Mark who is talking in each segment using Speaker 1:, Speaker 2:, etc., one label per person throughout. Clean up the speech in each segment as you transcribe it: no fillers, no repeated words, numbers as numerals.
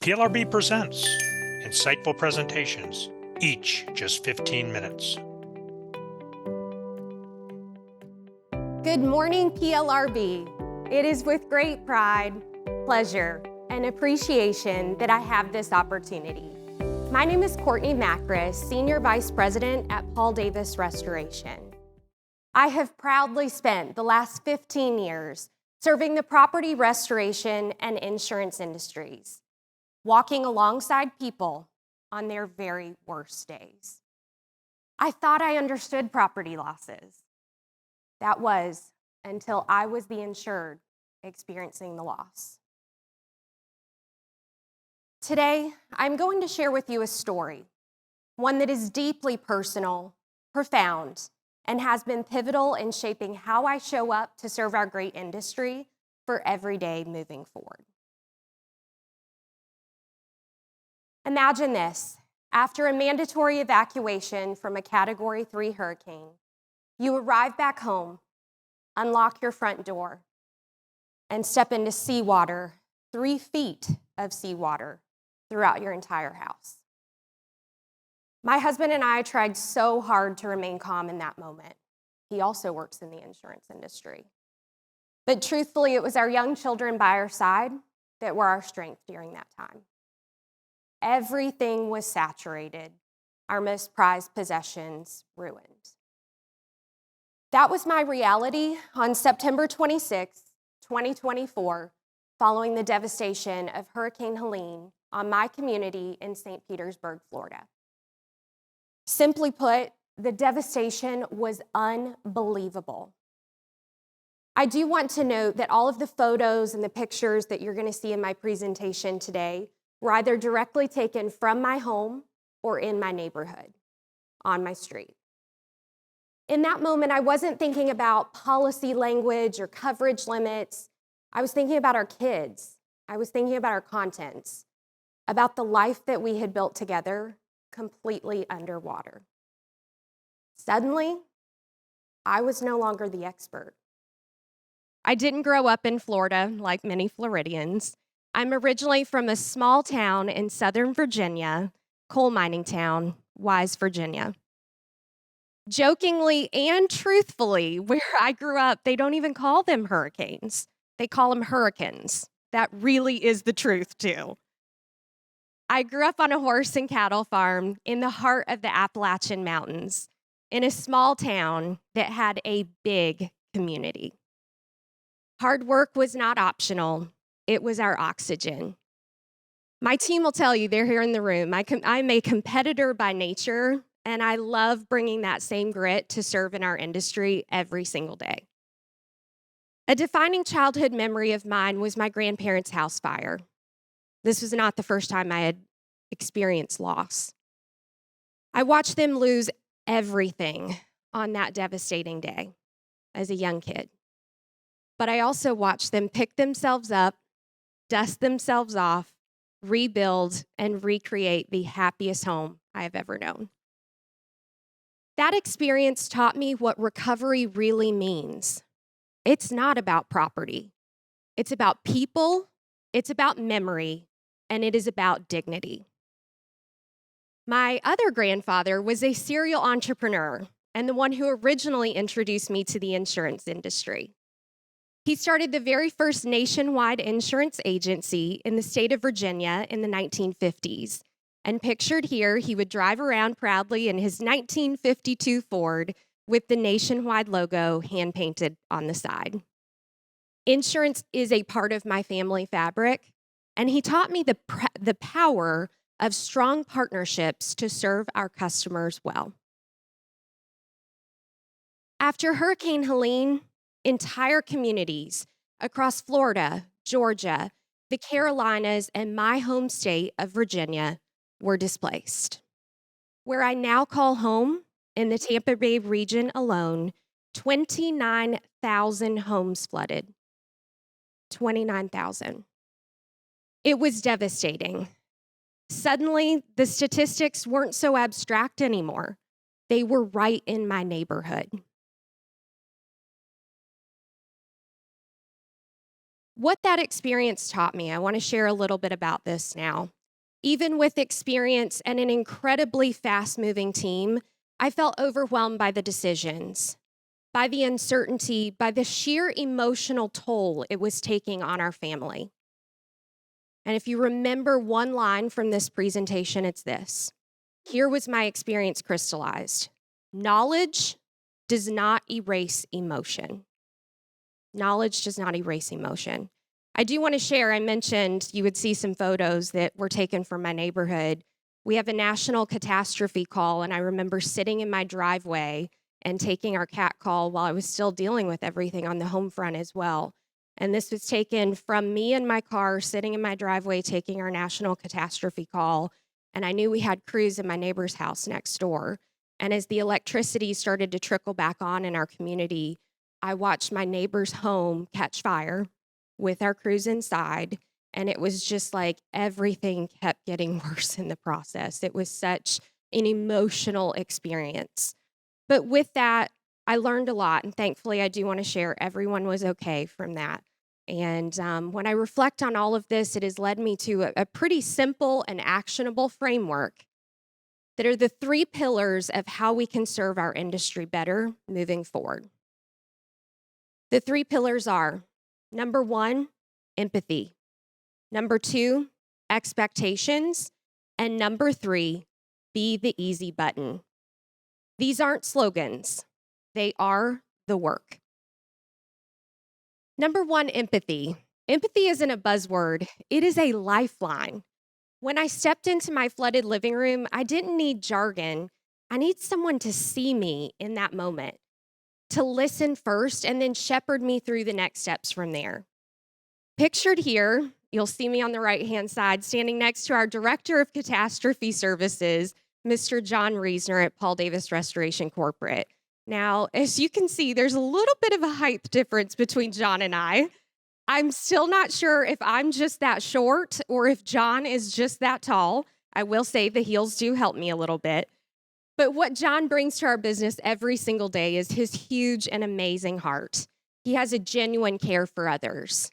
Speaker 1: PLRB presents insightful presentations, each just 15 minutes.
Speaker 2: Good morning, PLRB. It is with great pride, pleasure, and appreciation that I have this opportunity. My name is Courtney Makris, Senior Vice President at Paul Davis Restoration. I have proudly spent the last 15 years serving the property restoration and insurance industries, walking alongside people on their very worst days. I thought I understood property losses. That was until I was the insured experiencing the loss. Today, I'm going to share with you a story, one that is deeply personal, profound, and has been pivotal in shaping how I show up to serve our great industry for every day moving forward. Imagine this. After a mandatory evacuation from a Category 3 hurricane, you arrive back home, unlock your front door, and step into seawater, 3 feet of seawater throughout your entire house. My husband and I tried so hard to remain calm in that moment. He also works in the insurance industry. But truthfully, it was our young children by our side that were our strength during that time. Everything was saturated, our most prized possessions ruined. That was my reality on September 26, 2024, following the devastation of Hurricane Helene on my community in St. Petersburg, Florida. Simply put, the devastation was unbelievable. I do want to note that all of the photos and the pictures that you're going to see in my presentation today were either directly taken from my home or in my neighborhood, on my street. In that moment, I wasn't thinking about policy language or coverage limits. I was thinking about our kids. I was thinking about our contents, about the life that we had built together completely underwater. Suddenly, I was no longer the expert. I didn't grow up in Florida like many Floridians. I'm originally from a small town in Southern Virginia, coal mining town, Wise, Virginia. Jokingly and truthfully, where I grew up, they don't even call them hurricanes. They call them hurricanes. That really is the truth, too. I grew up on a horse and cattle farm in the heart of the Appalachian Mountains, in a small town that had a big community. Hard work was not optional. It was our oxygen. My team will tell you, they're here in the room. I'm a competitor by nature, and I love bringing that same grit to serve in our industry every single day. A defining childhood memory of mine was my grandparents' house fire. This was not the first time I had experienced loss. I watched them lose everything on that devastating day as a young kid. But I also watched them pick themselves up, dust themselves off, rebuild, and recreate the happiest home I have ever known. That experience taught me what recovery really means. It's not about property. It's about people, it's about memory, and it is about dignity. My other grandfather was a serial entrepreneur and the one who originally introduced me to the insurance industry. He started the very first nationwide insurance agency in the state of Virginia in the 1950s. And pictured here, he would drive around proudly in his 1952 Ford with the nationwide logo hand-painted on the side. Insurance is a part of my family fabric, and he taught me the power of strong partnerships to serve our customers well. After Hurricane Helene, entire communities across Florida, Georgia, the Carolinas, and my home state of Virginia were displaced. Where I now call home, in the Tampa Bay region alone, 29,000 homes flooded. 29,000. It was devastating. Suddenly, the statistics weren't so abstract anymore. They were right in my neighborhood. What that experience taught me, I want to share a little bit about this now. Even with experience and an incredibly fast moving team, I felt overwhelmed by the decisions, by the uncertainty, by the sheer emotional toll it was taking on our family. And if you remember one line from this presentation, it's this. Here was my experience crystallized. Knowledge does not erase emotion. Knowledge does not erase emotion. I do want to share, I mentioned you would see some photos that were taken from my neighborhood. We have a national catastrophe call, and I remember sitting in my driveway and taking our cat call while I was still dealing with everything on the home front as well. And this was taken from me in my car, sitting in my driveway, taking our national catastrophe call. And I knew we had crews in my neighbor's house next door. And as the electricity started to trickle back on in our community, I watched my neighbor's home catch fire with our crews inside. And it was just like everything kept getting worse in the process. It was such an emotional experience. But with that, I learned a lot. And thankfully, I do want to share everyone was okay from that. And when I reflect on all of this, it has led me to a pretty simple and actionable framework that are the 3 pillars of how we can serve our industry better moving forward. The 3 pillars are, number 1, empathy. Number 2, expectations. And number 3, be the easy button. These aren't slogans. They are the work. Number 1, empathy. Empathy isn't a buzzword. It is a lifeline. When I stepped into my flooded living room, I didn't need jargon. I need someone to see me in that moment, to listen first, and then shepherd me through the next steps from there. Pictured here, you'll see me on the right-hand side, standing next to our Director of Catastrophe Services, Mr. John Reesner at Paul Davis Restoration Corporate. Now, as you can see, there's a little bit of a height difference between John and I. I'm still not sure if I'm just that short or if John is just that tall. I will say the heels do help me a little bit. But what John brings to our business every single day is his huge and amazing heart. He has a genuine care for others.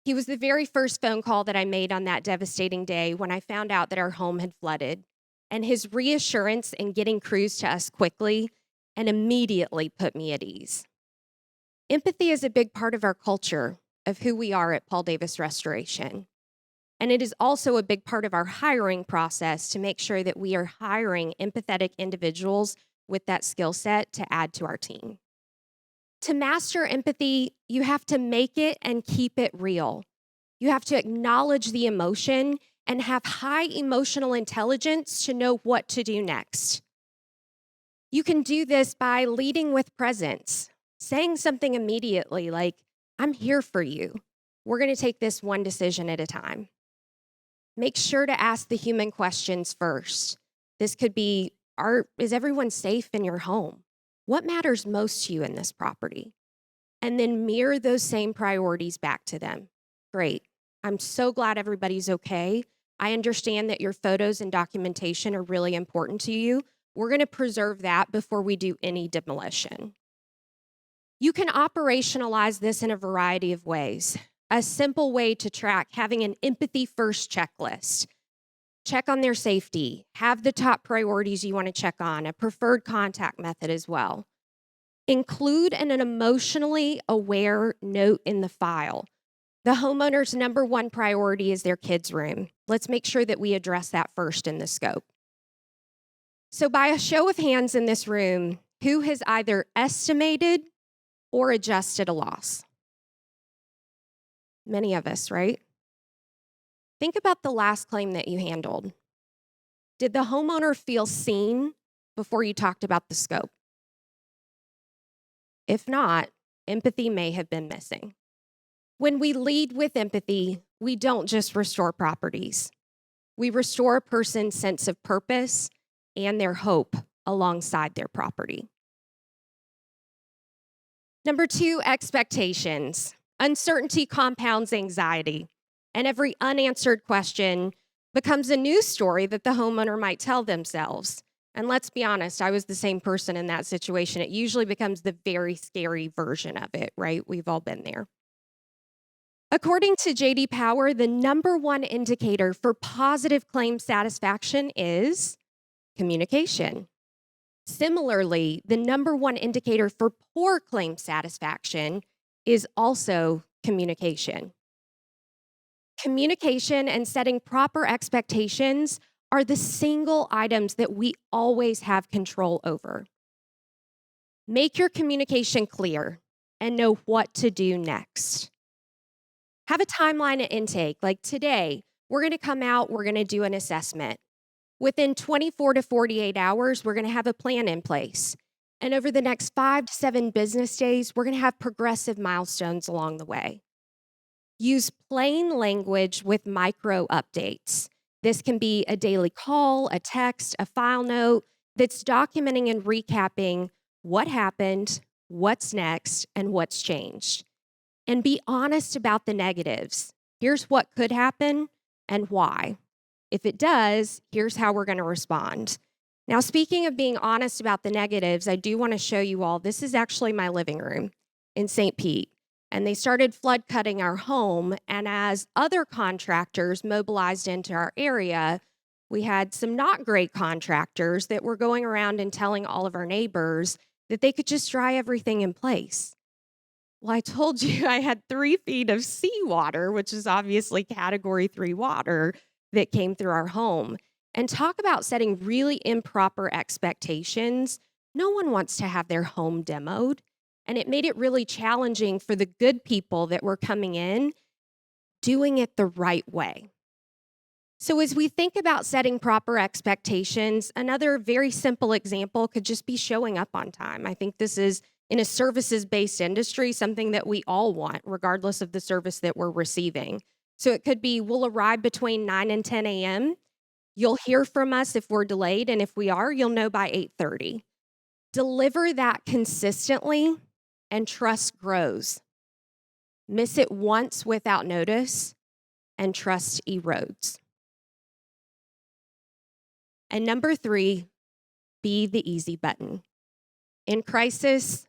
Speaker 2: He was the very first phone call that I made on that devastating day when I found out that our home had flooded. And his reassurance in getting crews to us quickly and immediately put me at ease. Empathy is a big part of our culture, of who we are at Paul Davis Restoration. And it is also a big part of our hiring process to make sure that we are hiring empathetic individuals with that skill set to add to our team. To master empathy, you have to make it and keep it real. You have to acknowledge the emotion and have high emotional intelligence to know what to do next. You can do this by leading with presence, saying something immediately like, I'm here for you. We're going to take this one decision at a time. Make sure to ask the human questions first. This could be, is everyone safe in your home? What matters most to you in this property? And then mirror those same priorities back to them. Great. I'm so glad everybody's okay. I understand that your photos and documentation are really important to you. We're going to preserve that before we do any demolition. You can operationalize this in a variety of ways. A simple way to track having an empathy first checklist. Check on their safety. Have the top priorities you want to check on, a preferred contact method as well. Include an emotionally aware note in the file. The homeowner's number 1 priority is their kids' room. Let's make sure that we address that first in the scope. So by a show of hands in this room, who has either estimated or adjusted a loss? Many of us, right? Think about the last claim that you handled. Did the homeowner feel seen before you talked about the scope? If not, empathy may have been missing. When we lead with empathy, we don't just restore properties. We restore a person's sense of purpose and their hope alongside their property. Number 2, expectations. Uncertainty compounds anxiety, and every unanswered question becomes a news story that the homeowner might tell themselves. And let's be honest, I was the same person in that situation. It usually becomes the very scary version of it, right? We've all been there. According to JD Power, the number one indicator for positive claim satisfaction is communication. Similarly, the number one indicator for poor claim satisfaction is also communication. Communication and setting proper expectations are the single items that we always have control over. Make your communication clear and know what to do next. Have a timeline at intake. Like today, we're going to come out, we're going to do an assessment. Within 24 to 48 hours, we're going to have a plan in place. And over the next 5 to 7 business days, we're going to have progressive milestones along the way. Use plain language with micro updates. This can be a daily call, a text, a file note that's documenting and recapping what happened, what's next, and what's changed. And be honest about the negatives. Here's what could happen and why. If it does, here's how we're going to respond. Now, speaking of being honest about the negatives, I do want to show you all, this is actually my living room in St. Pete. And they started flood cutting our home. And as other contractors mobilized into our area, we had some not great contractors that were going around and telling all of our neighbors that they could just dry everything in place. Well, I told you I had 3 feet of seawater, which is obviously Category 3 water that came through our home. And talk about setting really improper expectations. No one wants to have their home demoed. And it made it really challenging for the good people that were coming in, doing it the right way. So as we think about setting proper expectations, another very simple example could just be showing up on time. I think this is, in a services-based industry, something that we all want, regardless of the service that we're receiving. So it could be, we'll arrive between 9 and 10 a.m. You'll hear from us if we're delayed, and if we are, you'll know by 8:30. Deliver that consistently, and trust grows. Miss it once without notice, and trust erodes. And number 3, be the easy button. In crisis,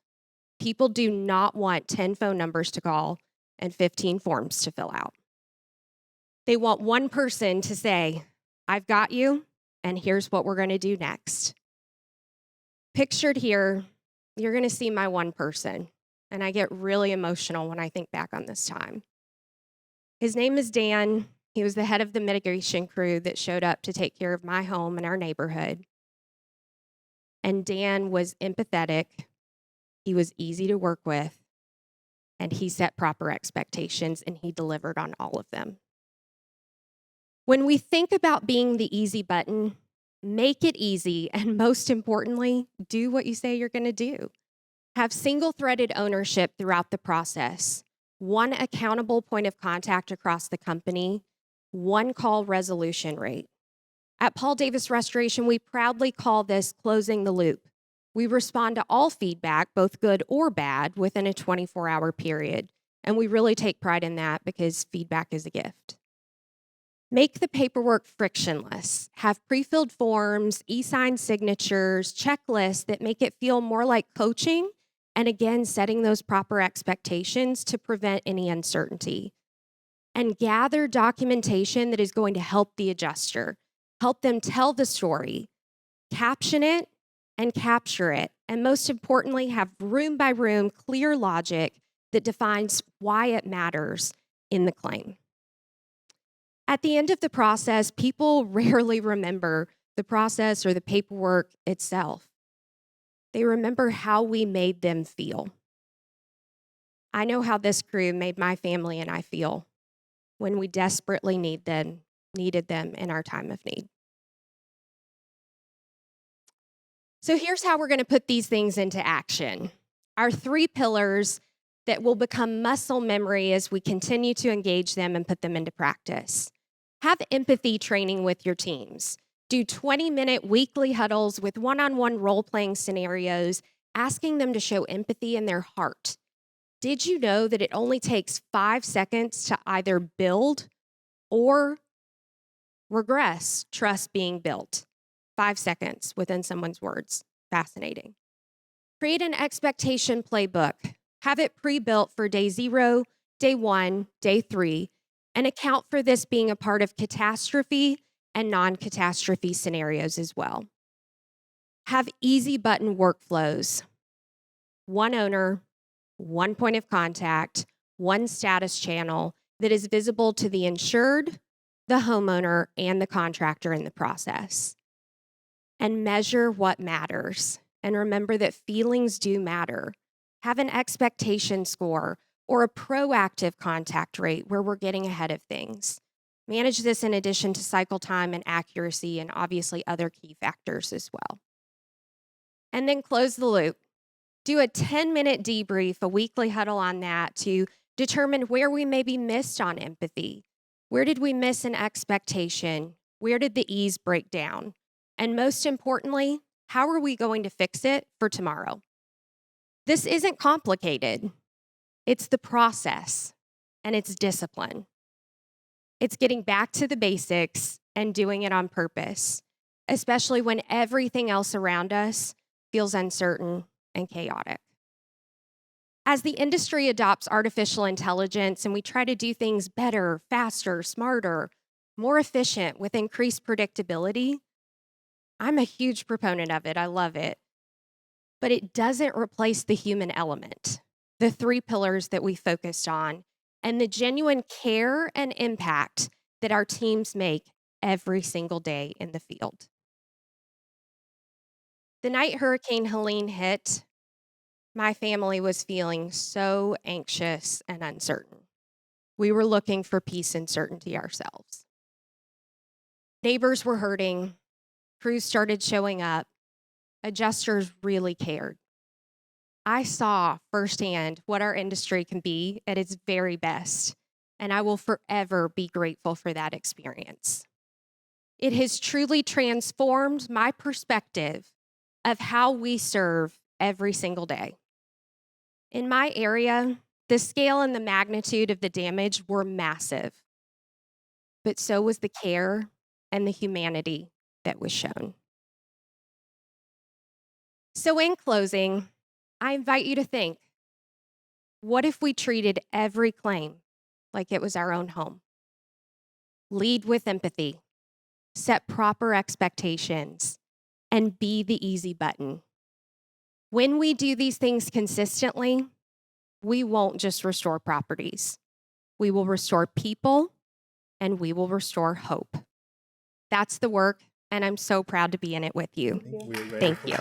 Speaker 2: people do not want 10 phone numbers to call and 15 forms to fill out. They want one person to say, I've got you, and here's what we're going to do next. Pictured here, you're going to see my one person, and I get really emotional when I think back on this time. His name is Dan. He was the head of the mitigation crew that showed up to take care of my home and our neighborhood. And Dan was empathetic. He was easy to work with, and he set proper expectations, and he delivered on all of them. When we think about being the easy button, make it easy, and most importantly, do what you say you're going to do. Have single-threaded ownership throughout the process, one accountable point of contact across the company, one call resolution rate. At Paul Davis Restoration, we proudly call this closing the loop. We respond to all feedback, both good or bad, within a 24-hour period. And we really take pride in that because feedback is a gift. Make the paperwork frictionless. Have pre-filled forms, e-sign signatures, checklists that make it feel more like coaching, and again, setting those proper expectations to prevent any uncertainty. And gather documentation that is going to help the adjuster, help them tell the story, caption it, and capture it. And most importantly, have room by room clear logic that defines why it matters in the claim. At the end of the process, people rarely remember the process or the paperwork itself. They remember how we made them feel. I know how this crew made my family and I feel when we desperately needed them in our time of need. So here's how we're going to put these things into action. Our 3 pillars that will become muscle memory as we continue to engage them and put them into practice. Have empathy training with your teams. Do 20-minute weekly huddles with one-on-one role-playing scenarios, asking them to show empathy in their heart. Did you know that it only takes 5 seconds to either build or regress trust being built? 5 seconds within someone's words. Fascinating. Create an expectation playbook. Have it pre-built for day 0, day 1, day 3, and account for this being a part of catastrophe and non-catastrophe scenarios as well. Have easy button workflows. One owner, one point of contact, one status channel that is visible to the insured, the homeowner, and the contractor in the process. And measure what matters. And remember that feelings do matter. Have an expectation score or a proactive contact rate where we're getting ahead of things. Manage this in addition to cycle time and accuracy and obviously other key factors as well. And then close the loop. Do a 10-minute debrief, a weekly huddle on that to determine where we maybe missed on empathy. Where did we miss an expectation? Where did the ease break down? And most importantly, how are we going to fix it for tomorrow? This isn't complicated. It's the process, and it's discipline. It's getting back to the basics and doing it on purpose, especially when everything else around us feels uncertain and chaotic. As the industry adopts artificial intelligence and we try to do things better, faster, smarter, more efficient with increased predictability, I'm a huge proponent of it. I love it. But it doesn't replace the human element, the 3 pillars that we focused on, and the genuine care and impact that our teams make every single day in the field. The night Hurricane Helene hit, my family was feeling so anxious and uncertain. We were looking for peace and certainty ourselves. Neighbors were hurting. Crews started showing up. Adjusters really cared. I saw firsthand what our industry can be at its very best, and I will forever be grateful for that experience. It has truly transformed my perspective of how we serve every single day. In my area, the scale and the magnitude of the damage were massive, but so was the care and the humanity that was shown. So in closing, I invite you to think, what if we treated every claim like it was our own home? Lead with empathy, set proper expectations, and be the easy button. When we do these things consistently, we won't just restore properties. We will restore people, and we will restore hope. That's the work, and I'm so proud to be in it with you. Thank you.